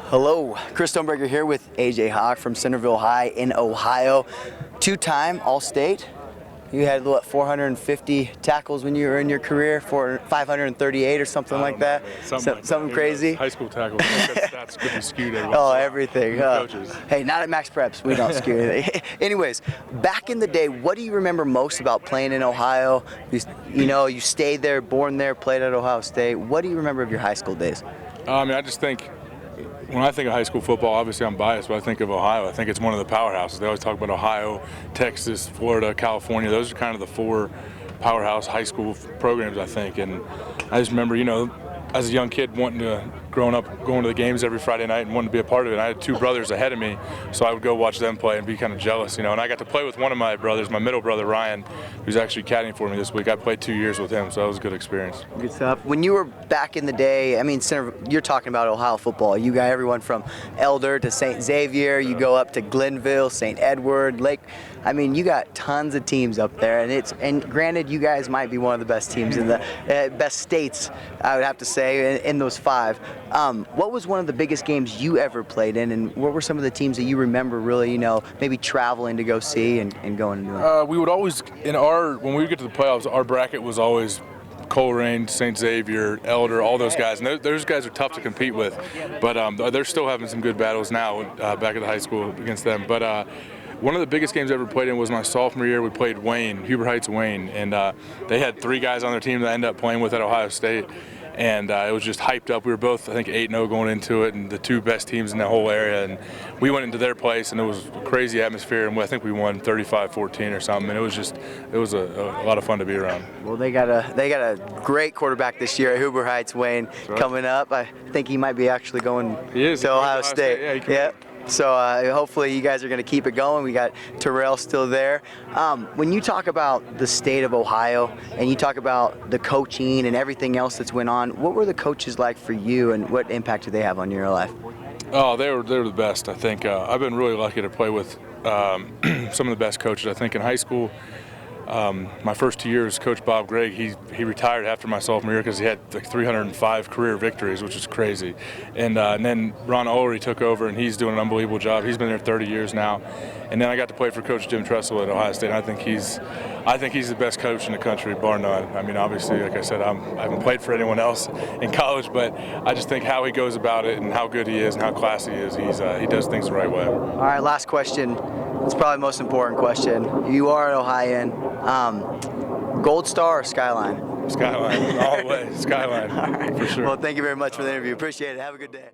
Hello, Chris Stoneberger here with AJ Hawk from Centerville High in Ohio. Two-time All-State. You had what, 450 tackles when you were in your career, 538 or something like that. Something crazy. High school tackles. That's could be skewed. Oh, everything. Coaches. Hey, not at MaxPreps. We don't skew anything. Anyways, back in the day, what do you remember most about playing in Ohio? You stayed there, born there, played at Ohio State. What do you remember of your high school days? I just think, when I think of high school football, obviously I'm biased, but I think of Ohio. I think it's one of the powerhouses. They always talk about Ohio, Texas, Florida, California. Those are kind of the four powerhouse high school programs, I think. And I just remember, as a young kid growing up, going to the games every Friday night and wanting to be a part of it. I had two brothers ahead of me, so I would go watch them play and be kind of jealous, And I got to play with one of my brothers, my middle brother, Ryan, who's actually caddying for me this week. I played 2 years with him, so that was a good experience. Good stuff. When you were back in the day, you're talking about Ohio football. You got everyone from Elder to St. Xavier. You go up to Glenville, St. Edward, Lake. You got tons of teams up there, and granted, you guys might be one of the best teams in the best states, I would have to say, in those five. What was one of the biggest games you ever played in, and what were some of the teams that you remember really, maybe traveling to go see and going and doing? We would always, when we would get to the playoffs, our bracket was always Coleraine, St. Xavier, Elder, all those guys. And those guys are tough to compete with, but they're still having some good battles now back at the high school against them. But one of the biggest games I ever played in was my sophomore year. We played Wayne, Huber Heights Wayne, and they had 3 guys on their team that I ended up playing with at Ohio State. And it was just hyped up. We were both, I think, 8-0 going into it, and the 2 best teams in the whole area. And we went into their place, and it was a crazy atmosphere. And I think we won 35-14 or something. And it was a lot of fun to be around. Well, they got a great quarterback this year at Huber Heights Wayne coming up. I think he might be actually going to Ohio State. Yeah. So hopefully you guys are going to keep it going. We got Terrell still there. When you talk about the state of Ohio and you talk about the coaching and everything else that's went on, what were the coaches like for you, and what impact did they have on your life? Oh, they were the best, I think. I've been really lucky to play with some of the best coaches. I think in high school, my first 2 years, Coach Bob Gregg, he retired after my sophomore year because he had like 305 career victories, which is crazy. And then Ron Ulrey took over, and he's doing an unbelievable job. He's been there 30 years now. And then I got to play for Coach Jim Tressel at Ohio State. And I think he's the best coach in the country, bar none. Obviously, like I said, I haven't played for anyone else in college, but I just think how he goes about it and how good he is and how classy he is, he does things the right way. All right, last question. It's probably the most important question. You are an Ohioan. Gold Star or Skyline? Skyline, all the way. Skyline, all right. For sure. Well, thank you very much for the interview. Appreciate it. Have a good day.